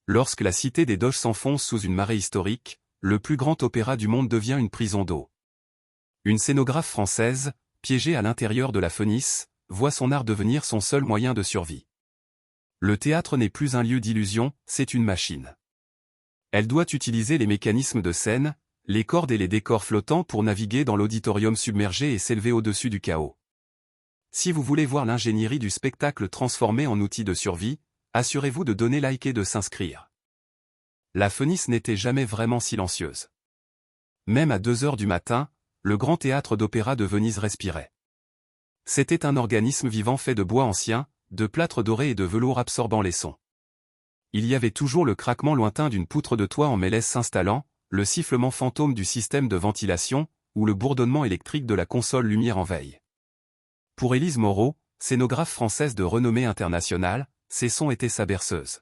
Lorsque la cité des Doges s'enfonce sous une marée historique, le plus grand opéra du monde devient une prison d'eau. Une scénographe française, piégée à l'intérieur de la Phénice, voit son art devenir son seul moyen de survie. Le théâtre n'est plus un lieu d'illusion, c'est une machine. Elle doit utiliser les mécanismes de scène, les cordes et les décors flottants pour naviguer dans l'auditorium submergé et s'élever au-dessus du chaos. Si vous voulez voir l'ingénierie du spectacle transformé en outil de survie, assurez-vous de donner like et de s'inscrire. La Phénice n'était jamais vraiment silencieuse. Même à 2 heures du matin, le grand théâtre d'opéra de Venise respirait. C'était un organisme vivant fait de bois ancien, de plâtre doré et de velours absorbant les sons. Il y avait toujours le craquement lointain d'une poutre de toit en mélèze s'installant, le sifflement fantôme du système de ventilation, ou le bourdonnement électrique de la console lumière en veille. Pour Élise Moreau, scénographe française de renommée internationale, ces sons étaient sa berceuse.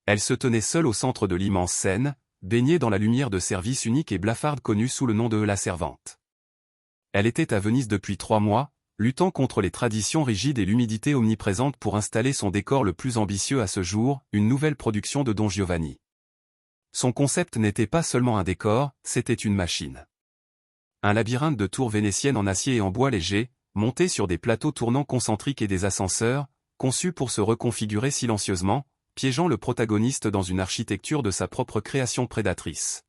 Elle se tenait seule au centre de l'immense scène, baignée dans la lumière de service unique et blafarde connue sous le nom de La Servante. Elle était à Venise depuis 3 mois, luttant contre les traditions rigides et l'humidité omniprésente pour installer son décor le plus ambitieux à ce jour, une nouvelle production de Don Giovanni. Son concept n'était pas seulement un décor, c'était une machine. Un labyrinthe de tours vénitiennes en acier et en bois léger, monté sur des plateaux tournants concentriques et des ascenseurs, conçus pour se reconfigurer silencieusement, piégeant le protagoniste dans une architecture de sa propre création prédatrice.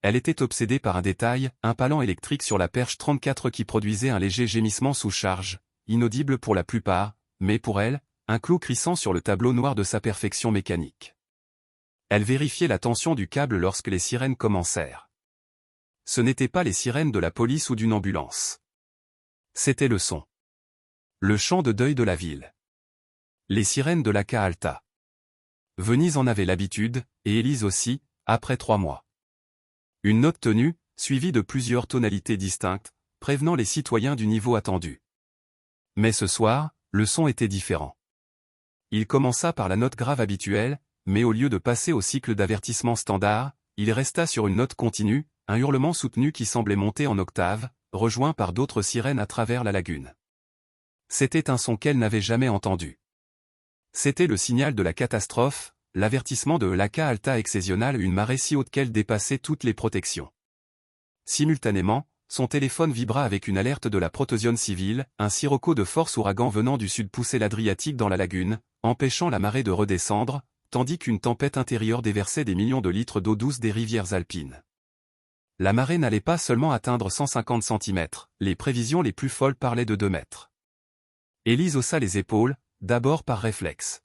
Elle était obsédée par un détail, un palan électrique sur la perche 34 qui produisait un léger gémissement sous charge, inaudible pour la plupart, mais pour elle, un clou crissant sur le tableau noir de sa perfection mécanique. Elle vérifiait la tension du câble lorsque les sirènes commencèrent. Ce n'étaient pas les sirènes de la police ou d'une ambulance. C'était le son. Le chant de deuil de la ville. Les sirènes de la Ca Alta. Venise en avait l'habitude, et Élise aussi, après 3 mois. Une note tenue, suivie de plusieurs tonalités distinctes, prévenant les citoyens du niveau attendu. Mais ce soir, le son était différent. Il commença par la note grave habituelle, mais au lieu de passer au cycle d'avertissement standard, il resta sur une note continue, un hurlement soutenu qui semblait monter en octave, rejoint par d'autres sirènes à travers la lagune. C'était un son qu'elle n'avait jamais entendu. C'était le signal de la catastrophe, l'avertissement de la Ca Alta Exceptional, une marée si haute qu'elle dépassait toutes les protections. Simultanément, son téléphone vibra avec une alerte de la protection civile, un sirocco de force ouragan venant du sud poussait l'Adriatique dans la lagune, empêchant la marée de redescendre, tandis qu'une tempête intérieure déversait des millions de litres d'eau douce des rivières alpines. La marée n'allait pas seulement atteindre 150 cm, les prévisions les plus folles parlaient de 2 mètres. Élise haussa les épaules, d'abord par réflexe.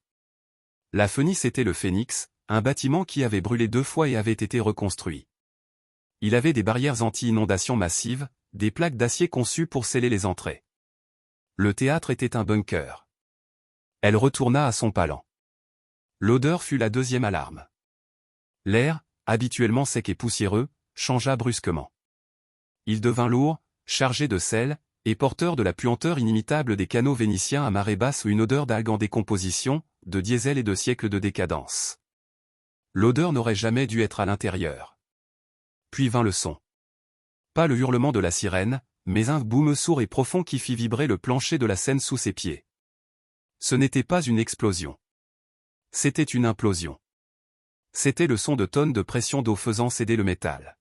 La Phénice était le Phénix, un bâtiment qui avait brûlé 2 fois et avait été reconstruit. Il avait des barrières anti-inondation massives, des plaques d'acier conçues pour sceller les entrées. Le théâtre était un bunker. Elle retourna à son palan. L'odeur fut la 2e alarme. L'air, habituellement sec et poussiéreux, changea brusquement. Il devint lourd, chargé de sel, et porteur de la puanteur inimitable des canaux vénitiens à marée basse ou une odeur d'algues en décomposition, de diesel et de siècles de décadence. L'odeur n'aurait jamais dû être à l'intérieur. Puis vint le son. Pas le hurlement de la sirène, mais un boom sourd et profond qui fit vibrer le plancher de la Seine sous ses pieds. Ce n'était pas une explosion. C'était une implosion. C'était le son de tonnes de pression d'eau faisant céder le métal.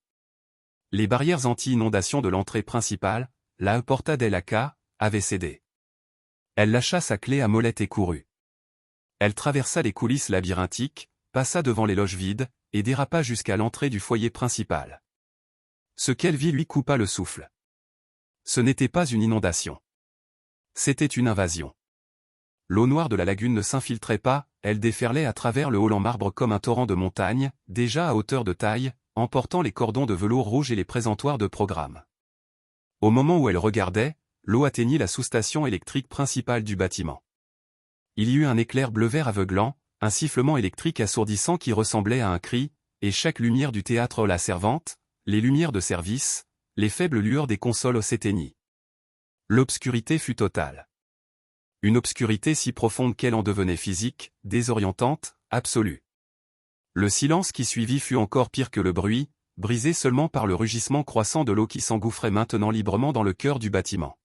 Les barrières anti-inondation de l'entrée principale, la Porta della Ca, avaient cédé. Elle lâcha sa clé à molette et courut. Elle traversa les coulisses labyrinthiques, passa devant les loges vides, et dérapa jusqu'à l'entrée du foyer principal. Ce qu'elle vit lui coupa le souffle. Ce n'était pas une inondation. C'était une invasion. L'eau noire de la lagune ne s'infiltrait pas, elle déferlait à travers le hall en marbre comme un torrent de montagne, déjà à hauteur de taille, emportant les cordons de velours rouge et les présentoirs de programme. Au moment où elle regardait, l'eau atteignit la sous-station électrique principale du bâtiment. Il y eut un éclair bleu-vert aveuglant, un sifflement électrique assourdissant qui ressemblait à un cri, et chaque lumière du théâtre La Servante, les lumières de service, les faibles lueurs des consoles s'éteignit. L'obscurité fut totale. Une obscurité si profonde qu'elle en devenait physique, désorientante, absolue. Le silence qui suivit fut encore pire que le bruit, brisé seulement par le rugissement croissant de l'eau qui s'engouffrait maintenant librement dans le cœur du bâtiment.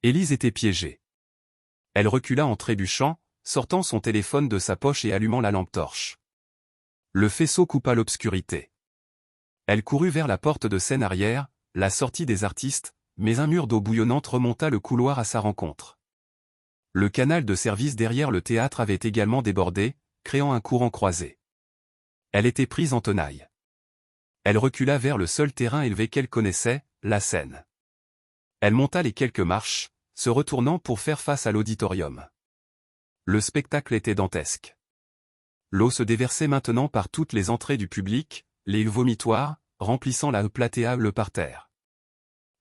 Élise était piégée. Elle recula en trébuchant, sortant son téléphone de sa poche et allumant la lampe torche. Le faisceau coupa l'obscurité. Elle courut vers la porte de scène arrière, la sortie des artistes, mais un mur d'eau bouillonnante remonta le couloir à sa rencontre. Le canal de service derrière le théâtre avait également débordé, créant un courant croisé. Elle était prise en tenaille. Elle recula vers le seul terrain élevé qu'elle connaissait, la scène. Elle monta les quelques marches, se retournant pour faire face à l'auditorium. Le spectacle était dantesque. L'eau se déversait maintenant par toutes les entrées du public, les vomitoires, remplissant la platea le parterre.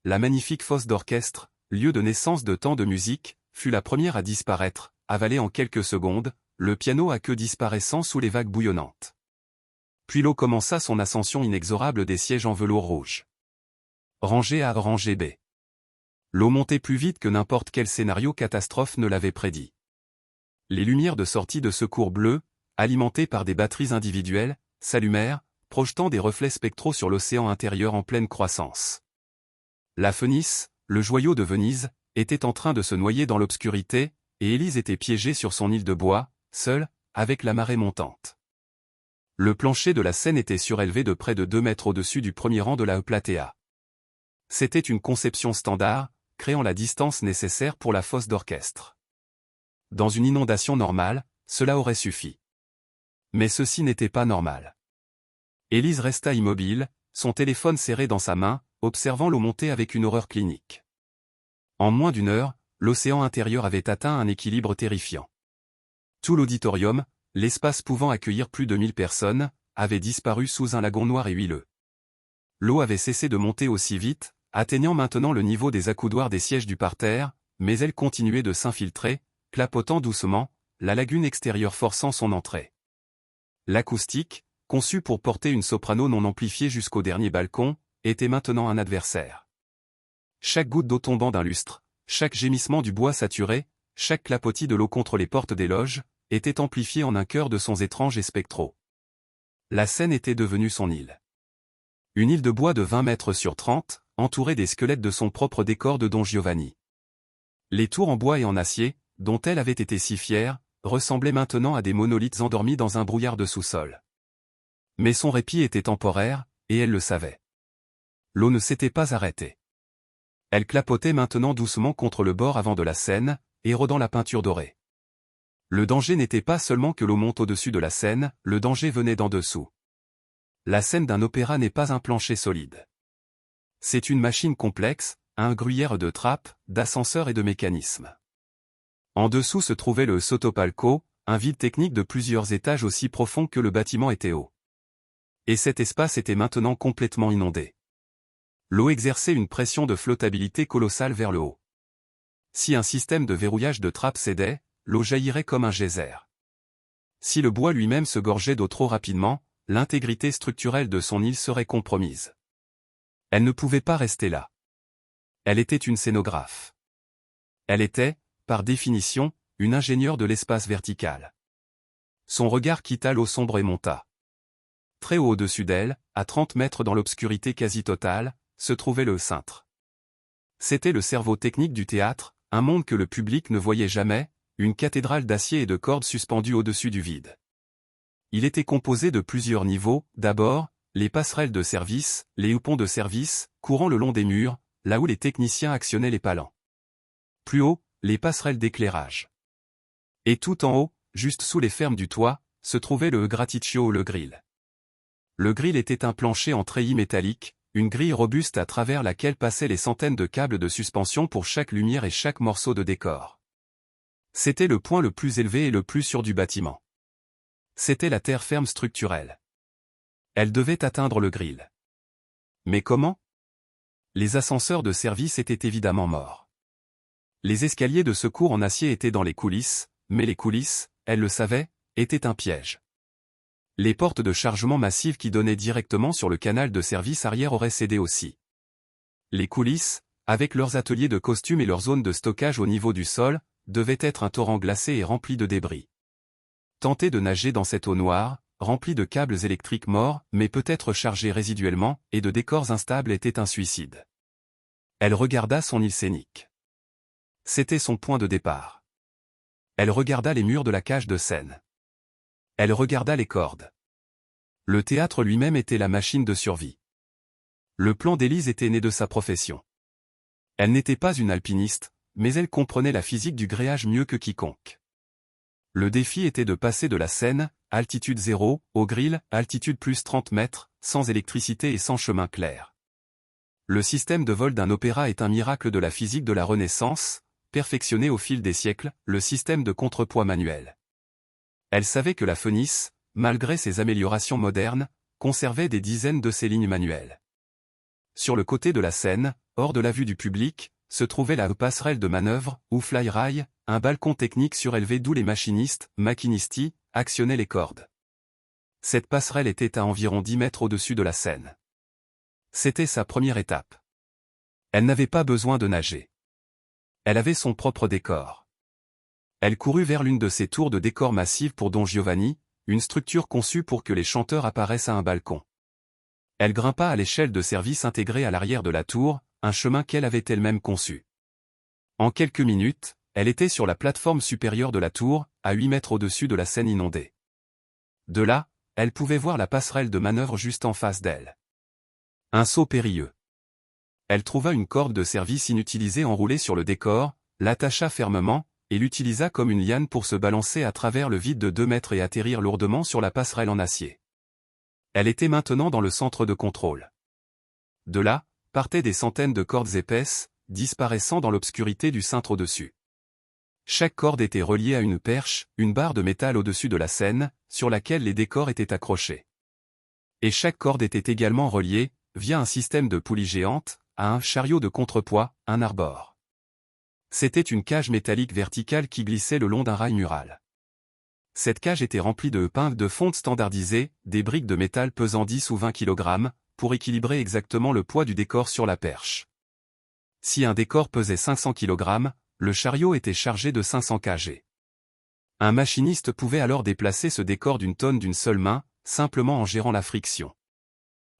La magnifique fosse d'orchestre, lieu de naissance de tant de musique, fut la première à disparaître, avalée en quelques secondes, le piano à queue disparaissant sous les vagues bouillonnantes. Puis l'eau commença son ascension inexorable des sièges en velours rouge. Rangée A, rangée B. L'eau montait plus vite que n'importe quel scénario catastrophe ne l'avait prédit. Les lumières de sortie de secours bleues, alimentées par des batteries individuelles, s'allumèrent, projetant des reflets spectraux sur l'océan intérieur en pleine croissance. La Phénix, le joyau de Venise, était en train de se noyer dans l'obscurité, et Élise était piégée sur son île de bois, seule, avec la marée montante. Le plancher de la scène était surélevé de près de 2 mètres au-dessus du premier rang de la platea. C'était une conception standard, créant la distance nécessaire pour la fosse d'orchestre. Dans une inondation normale, cela aurait suffi. Mais ceci n'était pas normal. Élise resta immobile, son téléphone serré dans sa main, observant l'eau monter avec une horreur clinique. En moins d'une heure, l'océan intérieur avait atteint un équilibre terrifiant. Tout l'auditorium, l'espace pouvant accueillir plus de 1000 personnes, avait disparu sous un lagon noir et huileux. L'eau avait cessé de monter aussi vite, atteignant maintenant le niveau des accoudoirs des sièges du parterre, mais elle continuait de s'infiltrer, clapotant doucement, la lagune extérieure forçant son entrée. L'acoustique, conçue pour porter une soprano non amplifiée jusqu'au dernier balcon, était maintenant un adversaire. Chaque goutte d'eau tombant d'un lustre, chaque gémissement du bois saturé, chaque clapotis de l'eau contre les portes des loges, était amplifié en un chœur de sons étranges et spectraux. La scène était devenue son île. Une île de bois de 20 mètres sur 30, entourée des squelettes de son propre décor de Don Giovanni. Les tours en bois et en acier, dont elle avait été si fière, ressemblaient maintenant à des monolithes endormis dans un brouillard de sous-sol. Mais son répit était temporaire, et elle le savait. L'eau ne s'était pas arrêtée. Elle clapotait maintenant doucement contre le bord avant de la scène, érodant la peinture dorée. Le danger n'était pas seulement que l'eau monte au-dessus de la scène, le danger venait d'en dessous. La scène d'un opéra n'est pas un plancher solide. C'est une machine complexe, un gruyère de trappes, d'ascenseurs et de mécanismes. En dessous se trouvait le sottopalco, un vide technique de plusieurs étages aussi profond que le bâtiment était haut. Et cet espace était maintenant complètement inondé. L'eau exerçait une pression de flottabilité colossale vers le haut. Si un système de verrouillage de trappes cédait, l'eau jaillirait comme un geyser. Si le bois lui-même se gorgeait d'eau trop rapidement, l'intégrité structurelle de son île serait compromise. Elle ne pouvait pas rester là. Elle était une scénographe. Elle était, par définition, une ingénieure de l'espace vertical. Son regard quitta l'eau sombre et monta. Très haut au-dessus d'elle, à 30 mètres dans l'obscurité quasi totale, se trouvait le cintre. C'était le cerveau technique du théâtre, un monde que le public ne voyait jamais, une cathédrale d'acier et de cordes suspendues au-dessus du vide. Il était composé de plusieurs niveaux, d'abord, les passerelles de service, les houppons de service, courant le long des murs, là où les techniciens actionnaient les palans. Plus haut, les passerelles d'éclairage. Et tout en haut, juste sous les fermes du toit, se trouvait le graticcio ou le grill. Le grill était un plancher en treillis métallique, une grille robuste à travers laquelle passaient les centaines de câbles de suspension pour chaque lumière et chaque morceau de décor. C'était le point le plus élevé et le plus sûr du bâtiment. C'était la terre ferme structurelle. Elle devait atteindre le grill. Mais comment? Les ascenseurs de service étaient évidemment morts. Les escaliers de secours en acier étaient dans les coulisses, mais les coulisses, elle le savait, étaient un piège. Les portes de chargement massives qui donnaient directement sur le canal de service arrière auraient cédé aussi. Les coulisses, avec leurs ateliers de costumes et leurs zones de stockage au niveau du sol, devaient être un torrent glacé et rempli de débris. Tenter de nager dans cette eau noire, remplie de câbles électriques morts, mais peut-être chargés résiduellement, et de décors instables était un suicide. Elle regarda son île scénique. C'était son point de départ. Elle regarda les murs de la cage de scène. Elle regarda les cordes. Le théâtre lui-même était la machine de survie. Le plan d'Élise était né de sa profession. Elle n'était pas une alpiniste, mais elle comprenait la physique du gréage mieux que quiconque. Le défi était de passer de la Seine, altitude 0, au Grill, altitude plus 30 mètres, sans électricité et sans chemin clair. Le système de vol d'un opéra est un miracle de la physique de la Renaissance, perfectionné au fil des siècles, le système de contrepoids manuel. Elle savait que la Phénix, malgré ses améliorations modernes, conservait des dizaines de ses lignes manuelles. Sur le côté de la Seine, hors de la vue du public, se trouvait la passerelle de manœuvre, ou fly-rail, un balcon technique surélevé d'où les machinistes, machinisti, actionnaient les cordes. Cette passerelle était à environ 10 mètres au-dessus de la Seine. C'était sa première étape. Elle n'avait pas besoin de nager. Elle avait son propre décor. Elle courut vers l'une de ces tours de décor massives pour Don Giovanni, une structure conçue pour que les chanteurs apparaissent à un balcon. Elle grimpa à l'échelle de service intégrée à l'arrière de la tour, un chemin qu'elle avait elle-même conçu. En quelques minutes, elle était sur la plateforme supérieure de la tour, à 8 mètres au-dessus de la Seine inondée. De là, elle pouvait voir la passerelle de manœuvre juste en face d'elle. Un saut périlleux. Elle trouva une corde de service inutilisée enroulée sur le décor, l'attacha fermement, et l'utilisa comme une liane pour se balancer à travers le vide de 2 mètres et atterrir lourdement sur la passerelle en acier. Elle était maintenant dans le centre de contrôle. De là, partaient des centaines de cordes épaisses, disparaissant dans l'obscurité du cintre au-dessus. Chaque corde était reliée à une perche, une barre de métal au-dessus de la Seine, sur laquelle les décors étaient accrochés. Et chaque corde était également reliée, via un système de poulies géantes, à un chariot de contrepoids, un arbor. C'était une cage métallique verticale qui glissait le long d'un rail mural. Cette cage était remplie de pins de fonte standardisés, des briques de métal pesant 10 ou 20 kg, pour équilibrer exactement le poids du décor sur la perche. Si un décor pesait 500 kg, le chariot était chargé de 500 kg. Un machiniste pouvait alors déplacer ce décor d'une tonne d'une seule main, simplement en gérant la friction.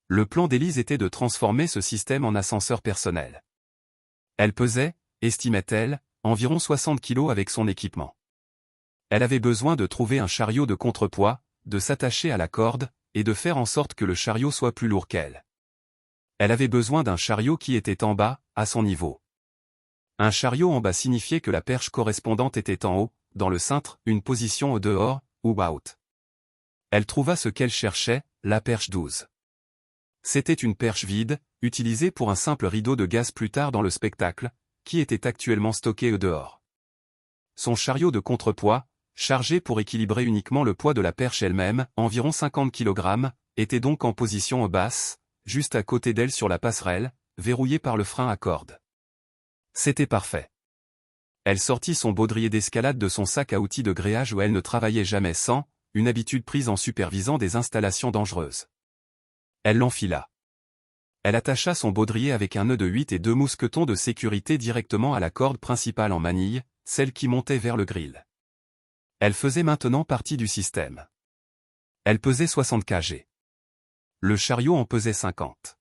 Le plan d'Élise était de transformer ce système en ascenseur personnel. Elle pesait, estimait-elle, environ 60 kg avec son équipement. Elle avait besoin de trouver un chariot de contrepoids, de s'attacher à la corde, et de faire en sorte que le chariot soit plus lourd qu'elle. Elle avait besoin d'un chariot qui était en bas, à son niveau. Un chariot en bas signifiait que la perche correspondante était en haut, dans le cintre, une position au dehors, ou out. Elle trouva ce qu'elle cherchait, la perche 12. C'était une perche vide, utilisée pour un simple rideau de gaz plus tard dans le spectacle, qui était actuellement stocké au dehors. Son chariot de contrepoids, chargé pour équilibrer uniquement le poids de la perche elle-même, environ 50 kg, était donc en position basse, juste à côté d'elle sur la passerelle, verrouillée par le frein à corde. C'était parfait. Elle sortit son baudrier d'escalade de son sac à outils de gréage où elle ne travaillait jamais sans, une habitude prise en supervisant des installations dangereuses. Elle l'enfila. Elle attacha son baudrier avec un nœud de 8 et 2 mousquetons de sécurité directement à la corde principale en manille, celle qui montait vers le grill. Elle faisait maintenant partie du système. Elle pesait 60 kg. Le chariot en pesait 50.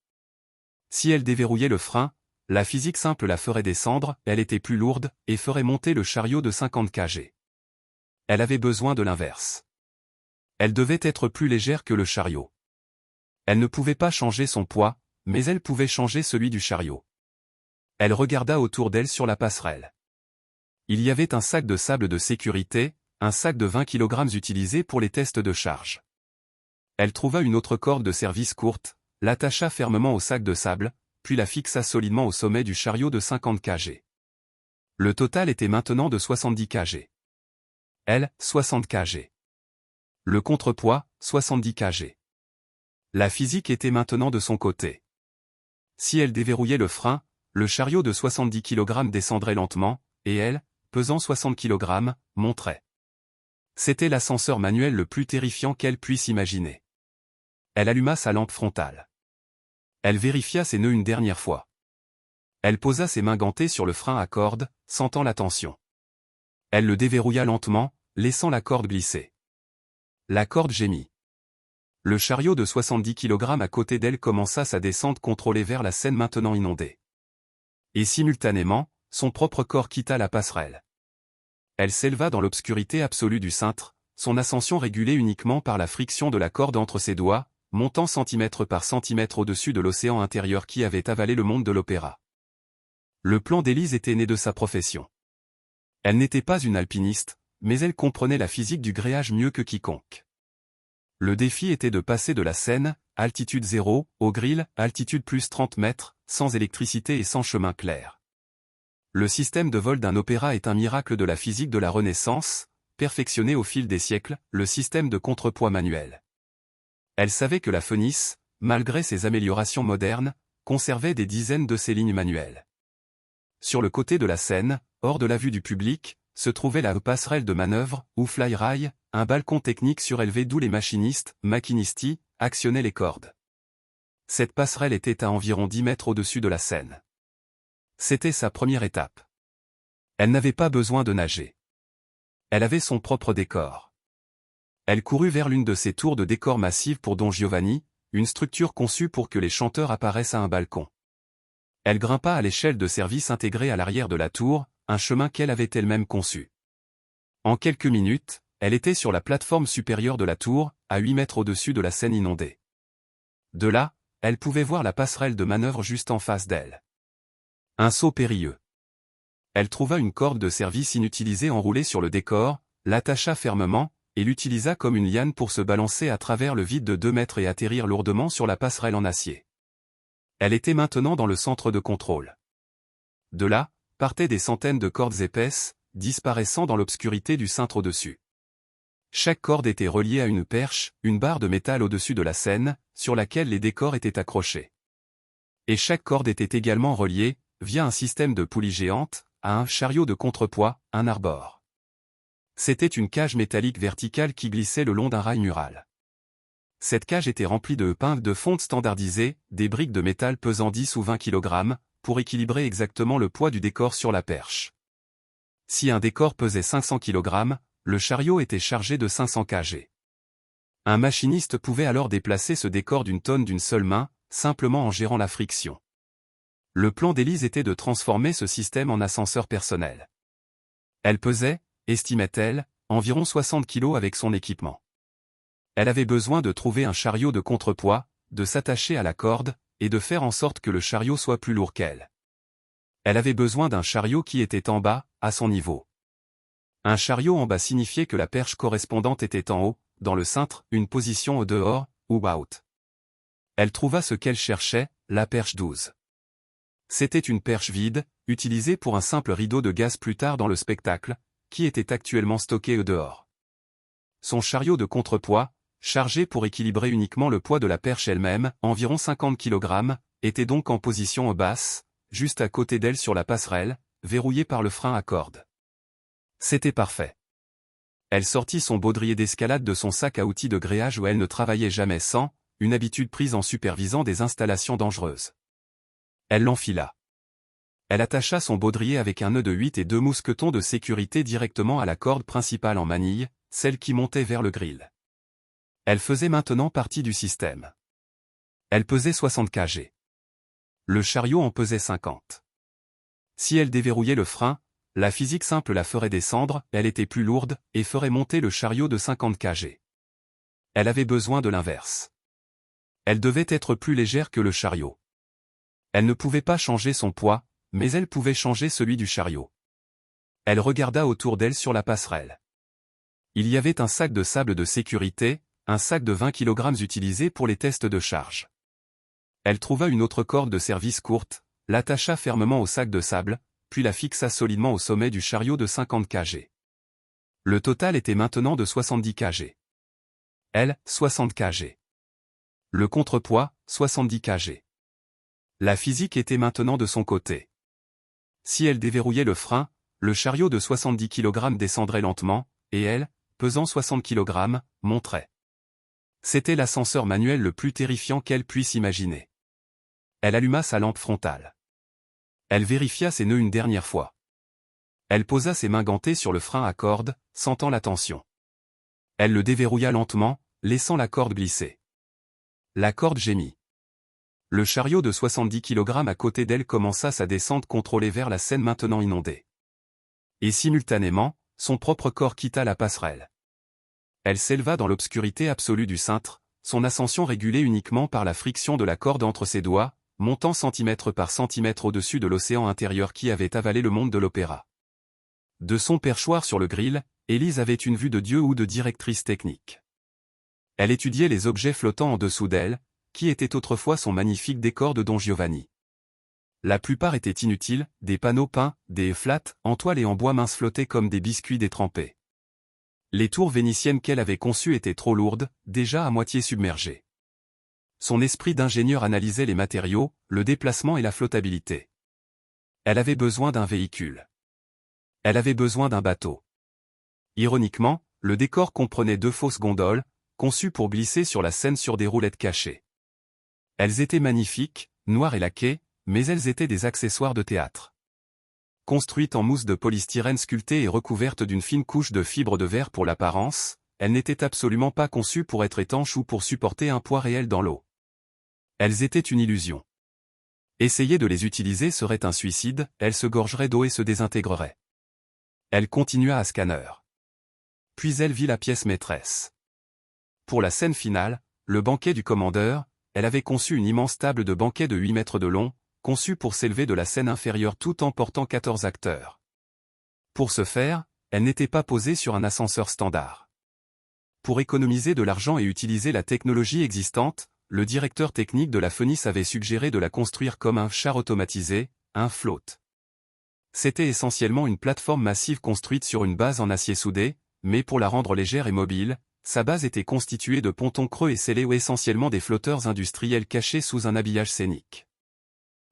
Si elle déverrouillait le frein, la physique simple la ferait descendre, elle était plus lourde, et ferait monter le chariot de 50 kg. Elle avait besoin de l'inverse. Elle devait être plus légère que le chariot. Elle ne pouvait pas changer son poids, mais elle pouvait changer celui du chariot. Elle regarda autour d'elle sur la passerelle. Il y avait un sac de sable de sécurité, un sac de 20 kg utilisé pour les tests de charge. Elle trouva une autre corde de service courte, l'attacha fermement au sac de sable, puis la fixa solidement au sommet du chariot de 50 kg. Le total était maintenant de 70 kg. Elle, 60 kg. Le contrepoids, 70 kg. La physique était maintenant de son côté. Si elle déverrouillait le frein, le chariot de 70 kg descendrait lentement, et elle, pesant 60 kg, monterait. C'était l'ascenseur manuel le plus terrifiant qu'elle puisse imaginer. Elle alluma sa lampe frontale. Elle vérifia ses nœuds une dernière fois. Elle posa ses mains gantées sur le frein à corde, sentant la tension. Elle le déverrouilla lentement, laissant la corde glisser. La corde gémit. Le chariot de 70 kg à côté d'elle commença sa descente contrôlée vers la Seine maintenant inondée. Et simultanément, son propre corps quitta la passerelle. Elle s'éleva dans l'obscurité absolue du cintre, son ascension régulée uniquement par la friction de la corde entre ses doigts, montant centimètre par centimètre au-dessus de l'océan intérieur qui avait avalé le monde de l'opéra. Le plan d'Élise était né de sa profession. Elle n'était pas une alpiniste, mais elle comprenait la physique du gréage mieux que quiconque. Le défi était de passer de la Seine, altitude 0, au Grill, altitude plus 30 mètres, sans électricité et sans chemin clair. Le système de vol d'un opéra est un miracle de la physique de la Renaissance, perfectionné au fil des siècles, le système de contrepoids manuel. Elle savait que la Phénix, malgré ses améliorations modernes, conservait des dizaines de ses lignes manuelles. Sur le côté de la Seine, hors de la vue du public, se trouvait la passerelle de manœuvre, ou fly-rail, un balcon technique surélevé d'où les machinistes, actionnaient les cordes. Cette passerelle était à environ 10 mètres au-dessus de la Seine. C'était sa première étape. Elle n'avait pas besoin de nager. Elle avait son propre décor. Elle courut vers l'une de ces tours de décor massives pour Don Giovanni, une structure conçue pour que les chanteurs apparaissent à un balcon. Elle grimpa à l'échelle de service intégrée à l'arrière de la tour, un chemin qu'elle avait elle-même conçu. En quelques minutes, elle était sur la plateforme supérieure de la tour, à 8 mètres au-dessus de la Seine inondée. De là, elle pouvait voir la passerelle de manœuvre juste en face d'elle. Un saut périlleux. Elle trouva une corde de service inutilisée enroulée sur le décor, l'attacha fermement, et l'utilisa comme une liane pour se balancer à travers le vide de 2 mètres et atterrir lourdement sur la passerelle en acier. Elle était maintenant dans le centre de contrôle. De là, partaient des centaines de cordes épaisses, disparaissant dans l'obscurité du cintre au-dessus. Chaque corde était reliée à une perche, une barre de métal au-dessus de la Seine, sur laquelle les décors étaient accrochés. Et chaque corde était également reliée, via un système de poulies géantes, à un chariot de contrepoids, un arbor. C'était une cage métallique verticale qui glissait le long d'un rail mural. Cette cage était remplie de épingles de fonte standardisées, des briques de métal pesant 10 ou 20 kg, pour équilibrer exactement le poids du décor sur la perche. Si un décor pesait 500 kg, le chariot était chargé de 500 kg. Un machiniste pouvait alors déplacer ce décor d'une tonne d'une seule main, simplement en gérant la friction. Le plan d'Élise était de transformer ce système en ascenseur personnel. Elle pesait, estimait-elle, environ 60 kg avec son équipement. Elle avait besoin de trouver un chariot de contrepoids, de s'attacher à la corde, et de faire en sorte que le chariot soit plus lourd qu'elle. Elle avait besoin d'un chariot qui était en bas, à son niveau. Un chariot en bas signifiait que la perche correspondante était en haut, dans le cintre, une position au dehors, ou out. Elle trouva ce qu'elle cherchait, la perche 12. C'était une perche vide, utilisée pour un simple rideau de gaz plus tard dans le spectacle, qui était actuellement stocké au dehors. Son chariot de contrepoids, chargé pour équilibrer uniquement le poids de la perche elle-même, environ 50 kg, était donc en position basse, juste à côté d'elle sur la passerelle, verrouillé par le frein à corde. C'était parfait. Elle sortit son baudrier d'escalade de son sac à outils de gréage où elle ne travaillait jamais sans, une habitude prise en supervisant des installations dangereuses. Elle l'enfila. Elle attacha son baudrier avec un nœud de 8 et 2 mousquetons de sécurité directement à la corde principale en manille, celle qui montait vers le grill. Elle faisait maintenant partie du système. Elle pesait 60 kg. Le chariot en pesait 50. Si elle déverrouillait le frein, la physique simple la ferait descendre, elle était plus lourde, et ferait monter le chariot de 50 kg. Elle avait besoin de l'inverse. Elle devait être plus légère que le chariot. Elle ne pouvait pas changer son poids, mais elle pouvait changer celui du chariot. Elle regarda autour d'elle sur la passerelle. Il y avait un sac de sable de sécurité, un sac de 20 kg utilisé pour les tests de charge. Elle trouva une autre corde de service courte, l'attacha fermement au sac de sable, puis la fixa solidement au sommet du chariot de 50 kg. Le total était maintenant de 70 kg. Elle, 60 kg. Le contrepoids, 70 kg. La physique était maintenant de son côté. Si elle déverrouillait le frein, le chariot de 70 kg descendrait lentement, et elle, pesant 60 kg, monterait. C'était l'ascenseur manuel le plus terrifiant qu'elle puisse imaginer. Elle alluma sa lampe frontale. Elle vérifia ses nœuds une dernière fois. Elle posa ses mains gantées sur le frein à corde, sentant la tension. Elle le déverrouilla lentement, laissant la corde glisser. La corde gémit. Le chariot de 70 kg à côté d'elle commença sa descente contrôlée vers la Seine maintenant inondée. Et simultanément, son propre corps quitta la passerelle. Elle s'éleva dans l'obscurité absolue du cintre, son ascension régulée uniquement par la friction de la corde entre ses doigts, montant centimètre par centimètre au-dessus de l'océan intérieur qui avait avalé le monde de l'opéra. De son perchoir sur le grill, Élise avait une vue de dieu ou de directrice technique. Elle étudiait les objets flottants en dessous d'elle, qui étaient autrefois son magnifique décor de Don Giovanni. La plupart étaient inutiles, des panneaux peints, des flattes, en toile et en bois mince flottaient comme des biscuits détrempés. Les tours vénitiennes qu'elle avait conçues étaient trop lourdes, déjà à moitié submergées. Son esprit d'ingénieur analysait les matériaux, le déplacement et la flottabilité. Elle avait besoin d'un véhicule. Elle avait besoin d'un bateau. Ironiquement, le décor comprenait 2 fausses gondoles, conçues pour glisser sur la Seine sur des roulettes cachées. Elles étaient magnifiques, noires et laquées, mais elles étaient des accessoires de théâtre. Construites en mousse de polystyrène sculptée et recouvertes d'une fine couche de fibres de verre pour l'apparence, elles n'étaient absolument pas conçues pour être étanches ou pour supporter un poids réel dans l'eau. Elles étaient une illusion. Essayer de les utiliser serait un suicide, elles se gorgeraient d'eau et se désintégreraient. Elle continua à scanner. Puis elle vit la pièce maîtresse. Pour la scène finale, le banquet du commandeur, elle avait conçu une immense table de banquet de 8 mètres de long, conçue pour s'élever de la scène inférieure tout en portant 14 acteurs. Pour ce faire, elle n'était pas posée sur un ascenseur standard. Pour économiser de l'argent et utiliser la technologie existante, le directeur technique de la Phoenix avait suggéré de la construire comme un char automatisé, un float. C'était essentiellement une plateforme massive construite sur une base en acier soudé, mais pour la rendre légère et mobile, sa base était constituée de pontons creux et scellés ou essentiellement des flotteurs industriels cachés sous un habillage scénique.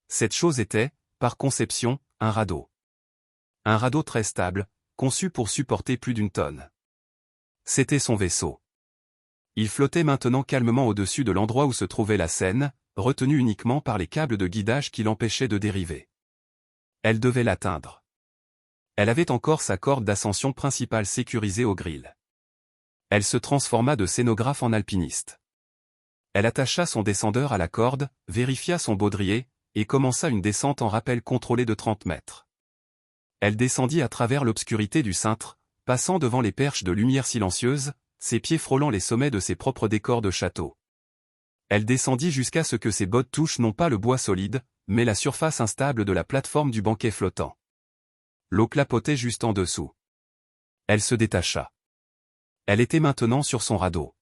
Cette chose était, par conception, un radeau. Un radeau très stable, conçu pour supporter plus d'1 tonne. C'était son vaisseau. Il flottait maintenant calmement au-dessus de l'endroit où se trouvait la Seine, retenu uniquement par les câbles de guidage qui l'empêchaient de dériver. Elle devait l'atteindre. Elle avait encore sa corde d'ascension principale sécurisée au grill. Elle se transforma de scénographe en alpiniste. Elle attacha son descendeur à la corde, vérifia son baudrier, et commença une descente en rappel contrôlé de 30 mètres. Elle descendit à travers l'obscurité du cintre, passant devant les perches de lumière silencieuse, ses pieds frôlant les sommets de ses propres décors de château. Elle descendit jusqu'à ce que ses bottes touchent non pas le bois solide, mais la surface instable de la plateforme du banquet flottant. L'eau clapotait juste en dessous. Elle se détacha. Elle était maintenant sur son radeau.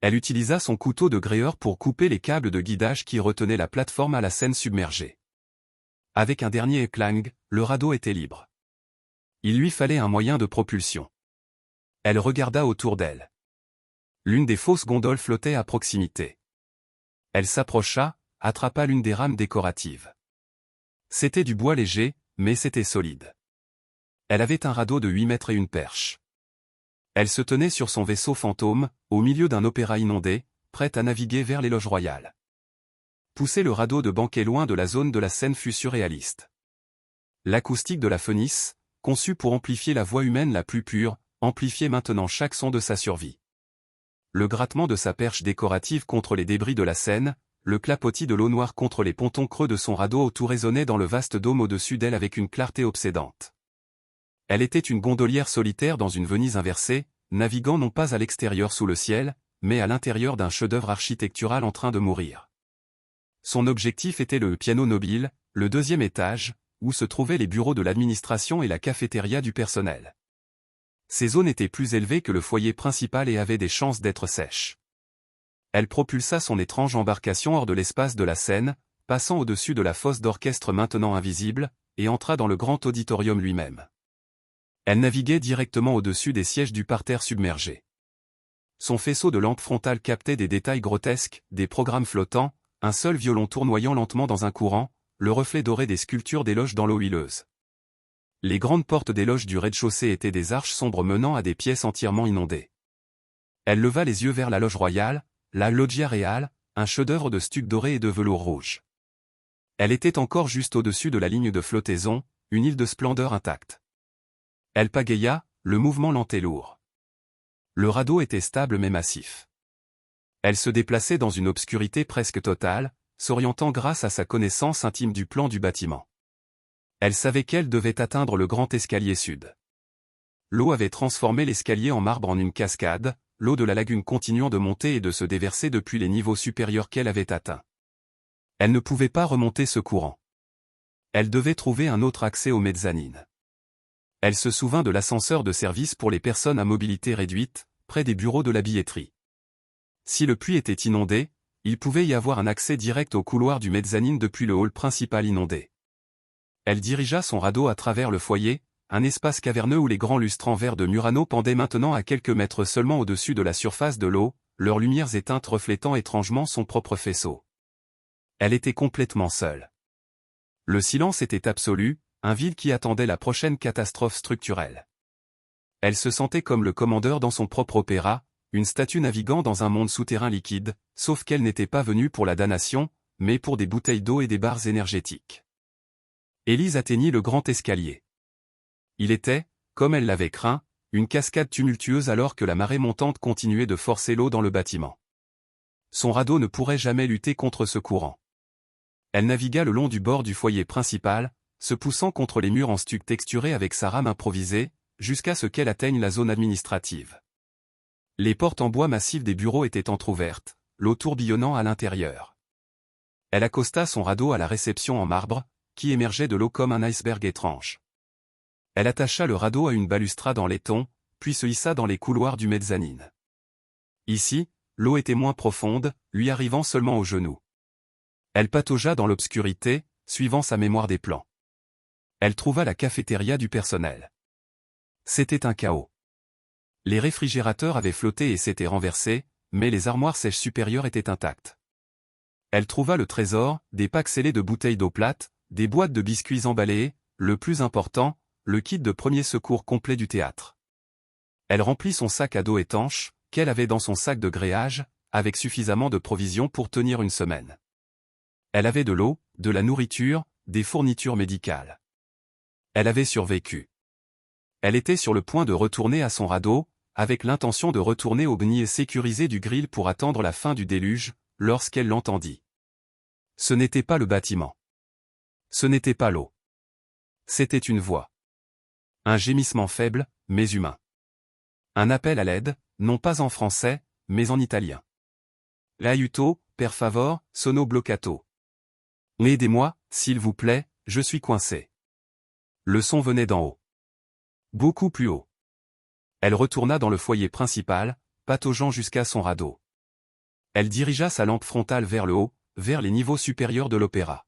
Elle utilisa son couteau de gréeur pour couper les câbles de guidage qui retenaient la plateforme à la Seine submergée. Avec un dernier clang, le radeau était libre. Il lui fallait un moyen de propulsion. Elle regarda autour d'elle. L'une des fausses gondoles flottait à proximité. Elle s'approcha, attrapa l'une des rames décoratives. C'était du bois léger, mais c'était solide. Elle avait un radeau de 8 mètres et une perche. Elle se tenait sur son vaisseau fantôme, au milieu d'un opéra inondé, prête à naviguer vers les loges royales. Pousser le radeau de banquet loin de la zone de la Seine fut surréaliste. L'acoustique de la Phoenix, conçue pour amplifier la voix humaine la plus pure, amplifiait maintenant chaque son de sa survie. Le grattement de sa perche décorative contre les débris de la Seine, le clapotis de l'eau noire contre les pontons creux de son radeau tout résonnait dans le vaste dôme au-dessus d'elle avec une clarté obsédante. Elle était une gondolière solitaire dans une Venise inversée, naviguant non pas à l'extérieur sous le ciel, mais à l'intérieur d'un chef-d'œuvre architectural en train de mourir. Son objectif était le piano nobile, le 2e étage, où se trouvaient les bureaux de l'administration et la cafétéria du personnel. Ces zones étaient plus élevées que le foyer principal et avaient des chances d'être sèches. Elle propulsa son étrange embarcation hors de l'espace de la Seine, passant au-dessus de la fosse d'orchestre maintenant invisible, et entra dans le grand auditorium lui-même. Elle naviguait directement au-dessus des sièges du parterre submergé. Son faisceau de lampe frontale captait des détails grotesques, des programmes flottants, un seul violon tournoyant lentement dans un courant, le reflet doré des sculptures des loges dans l'eau huileuse. Les grandes portes des loges du rez-de-chaussée étaient des arches sombres menant à des pièces entièrement inondées. Elle leva les yeux vers la loge royale, la Loggia Reale, un chef-d'œuvre de stuc doré et de velours rouge. Elle était encore juste au-dessus de la ligne de flottaison, une île de splendeur intacte. Elle pagaya, le mouvement lent et lourd. Le radeau était stable mais massif. Elle se déplaçait dans une obscurité presque totale, s'orientant grâce à sa connaissance intime du plan du bâtiment. Elle savait qu'elle devait atteindre le grand escalier sud. L'eau avait transformé l'escalier en marbre en une cascade, l'eau de la lagune continuant de monter et de se déverser depuis les niveaux supérieurs qu'elle avait atteints. Elle ne pouvait pas remonter ce courant. Elle devait trouver un autre accès aux mezzanines. Elle se souvint de l'ascenseur de service pour les personnes à mobilité réduite, près des bureaux de la billetterie. Si le puits était inondé, il pouvait y avoir un accès direct au couloir du mezzanine depuis le hall principal inondé. Elle dirigea son radeau à travers le foyer, un espace caverneux où les grands lustres en verre de Murano pendaient maintenant à quelques mètres seulement au-dessus de la surface de l'eau, leurs lumières éteintes reflétant étrangement son propre faisceau. Elle était complètement seule. Le silence était absolu, un vide qui attendait la prochaine catastrophe structurelle. Elle se sentait comme le commandeur dans son propre opéra, une statue naviguant dans un monde souterrain liquide, sauf qu'elle n'était pas venue pour la damnation, mais pour des bouteilles d'eau et des barres énergétiques. Élise atteignit le grand escalier. Il était, comme elle l'avait craint, une cascade tumultueuse alors que la marée montante continuait de forcer l'eau dans le bâtiment. Son radeau ne pourrait jamais lutter contre ce courant. Elle navigua le long du bord du foyer principal, se poussant contre les murs en stuc texturé avec sa rame improvisée, jusqu'à ce qu'elle atteigne la zone administrative. Les portes en bois massif des bureaux étaient entr'ouvertes, l'eau tourbillonnant à l'intérieur. Elle accosta son radeau à la réception en marbre, qui émergeait de l'eau comme un iceberg étrange. Elle attacha le radeau à une balustrade en laiton, puis se hissa dans les couloirs du mezzanine. Ici, l'eau était moins profonde, lui arrivant seulement aux genoux. Elle pataugea dans l'obscurité, suivant sa mémoire des plans. Elle trouva la cafétéria du personnel. C'était un chaos. Les réfrigérateurs avaient flotté et s'étaient renversés, mais les armoires sèches supérieures étaient intactes. Elle trouva le trésor, des packs scellés de bouteilles d'eau plate, des boîtes de biscuits emballés, le plus important, le kit de premier secours complet du théâtre. Elle remplit son sac à dos étanche, qu'elle avait dans son sac de gréage, avec suffisamment de provisions pour tenir une semaine. Elle avait de l'eau, de la nourriture, des fournitures médicales. Elle avait survécu. Elle était sur le point de retourner à son radeau, avec l'intention de retourner au gnier sécurisé du grill pour attendre la fin du déluge, lorsqu'elle l'entendit. Ce n'était pas le bâtiment. Ce n'était pas l'eau. C'était une voix. Un gémissement faible, mais humain. Un appel à l'aide, non pas en français, mais en italien. L'aiuto, per favor, sono bloccato. Aidez-moi, s'il vous plaît, je suis coincé. Le son venait d'en haut. Beaucoup plus haut. Elle retourna dans le foyer principal, pataugeant jusqu'à son radeau. Elle dirigea sa lampe frontale vers le haut, vers les niveaux supérieurs de l'opéra.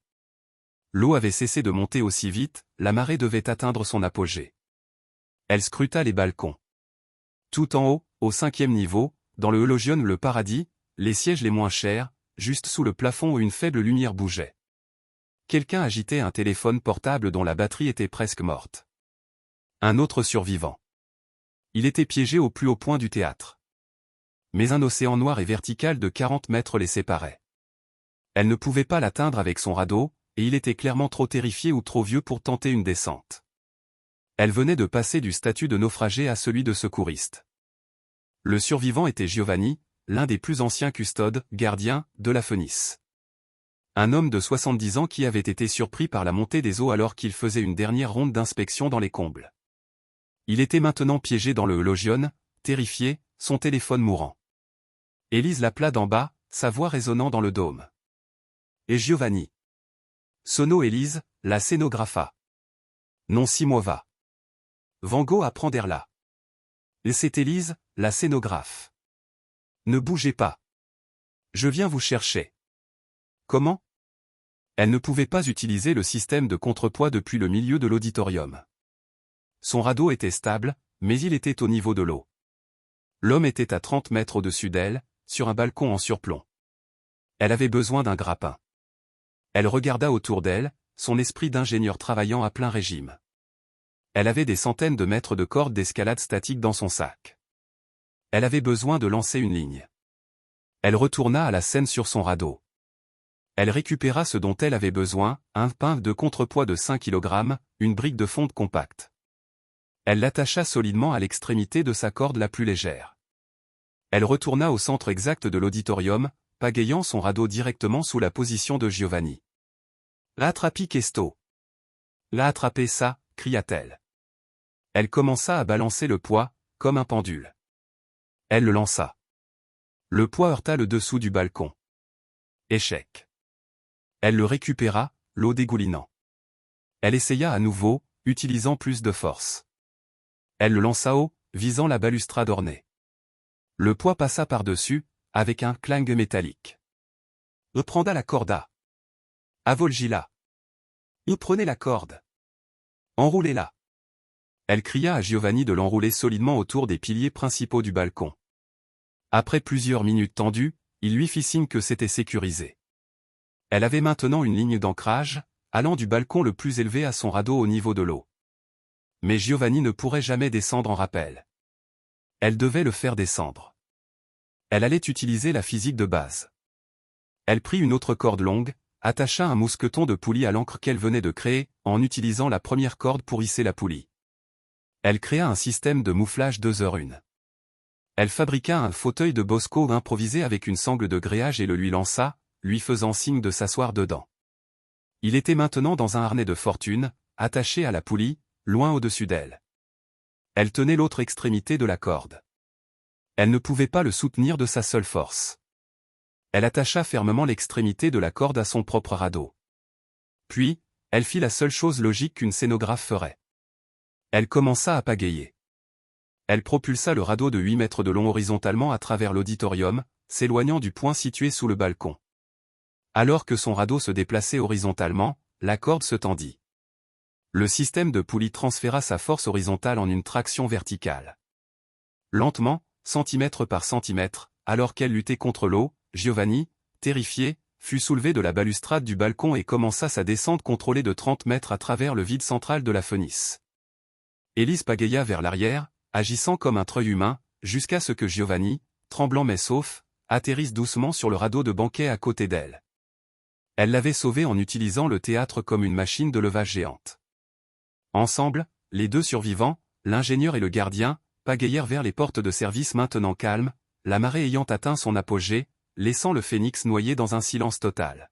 L'eau avait cessé de monter aussi vite, la marée devait atteindre son apogée. Elle scruta les balcons. Tout en haut, au 5e niveau, dans le Eulogion le Paradis, les sièges les moins chers, juste sous le plafond où une faible lumière bougeait. Quelqu'un agitait un téléphone portable dont la batterie était presque morte. Un autre survivant. Il était piégé au plus haut point du théâtre. Mais un océan noir et vertical de 40 mètres les séparait. Elle ne pouvait pas l'atteindre avec son radeau, et il était clairement trop terrifié ou trop vieux pour tenter une descente. Elle venait de passer du statut de naufragé à celui de secouriste. Le survivant était Giovanni, l'un des plus anciens custodes, gardiens, de la Phénice. Un homme de 70 ans qui avait été surpris par la montée des eaux alors qu'il faisait une dernière ronde d'inspection dans les combles. Il était maintenant piégé dans le Eulogion, terrifié, son téléphone mourant. Élise l'appela d'en bas, sa voix résonnant dans le dôme. Et Giovanni. Sono Élise, la scénographa. Non si muova. Vengo a prenderla. Et c'est Élise, la scénographe. Ne bougez pas. Je viens vous chercher. Comment? Elle ne pouvait pas utiliser le système de contrepoids depuis le milieu de l'auditorium. Son radeau était stable, mais il était au niveau de l'eau. L'homme était à 30 mètres au-dessus d'elle, sur un balcon en surplomb. Elle avait besoin d'un grappin. Elle regarda autour d'elle, son esprit d'ingénieur travaillant à plein régime. Elle avait des centaines de mètres de cordes d'escalade statique dans son sac. Elle avait besoin de lancer une ligne. Elle retourna à la scène sur son radeau. Elle récupéra ce dont elle avait besoin, un pain de contrepoids de 5 kg, une brique de fonte compacte. Elle l'attacha solidement à l'extrémité de sa corde la plus légère. Elle retourna au centre exact de l'auditorium, pagayant son radeau directement sous la position de Giovanni. « La attrapi questo. La attrapé ça, cria-t-elle. Elle commença à balancer le poids, comme un pendule. Elle le lança. Le poids heurta le dessous du balcon. Échec. Elle le récupéra, l'eau dégoulinant. Elle essaya à nouveau, utilisant plus de force. Elle le lança haut, visant la balustrade ornée. Le poids passa par-dessus, avec un clang métallique. Reprenda la corda. Avolgila. Prenez la corde. Enroulez-la. Elle cria à Giovanni de l'enrouler solidement autour des piliers principaux du balcon. Après plusieurs minutes tendues, il lui fit signe que c'était sécurisé. Elle avait maintenant une ligne d'ancrage, allant du balcon le plus élevé à son radeau au niveau de l'eau. Mais Giovanni ne pourrait jamais descendre en rappel. Elle devait le faire descendre. Elle allait utiliser la physique de base. Elle prit une autre corde longue, attacha un mousqueton de poulie à l'ancre qu'elle venait de créer, en utilisant la première corde pour hisser la poulie. Elle créa un système de mouflage 2h1. Elle fabriqua un fauteuil de Bosco improvisé avec une sangle de gréage et le lui lança, lui faisant signe de s'asseoir dedans. Il était maintenant dans un harnais de fortune, attaché à la poulie, loin au-dessus d'elle. Elle tenait l'autre extrémité de la corde. Elle ne pouvait pas le soutenir de sa seule force. Elle attacha fermement l'extrémité de la corde à son propre radeau. Puis, elle fit la seule chose logique qu'une scénographe ferait. Elle commença à pagayer. Elle propulsa le radeau de 8 mètres de long horizontalement à travers l'auditorium, s'éloignant du point situé sous le balcon. Alors que son radeau se déplaçait horizontalement, la corde se tendit. Le système de poulie transféra sa force horizontale en une traction verticale. Lentement, centimètre par centimètre, alors qu'elle luttait contre l'eau, Giovanni, terrifié, fut soulevé de la balustrade du balcon et commença sa descente contrôlée de 30 mètres à travers le vide central de la Fenice. Élise pagaya vers l'arrière, agissant comme un treuil humain, jusqu'à ce que Giovanni, tremblant mais sauf, atterrisse doucement sur le radeau de banquet à côté d'elle. Elle l'avait sauvé en utilisant le théâtre comme une machine de levage géante. Ensemble, les deux survivants, l'ingénieur et le gardien, pagayèrent vers les portes de service maintenant calmes, la marée ayant atteint son apogée, laissant le Phénix noyé dans un silence total.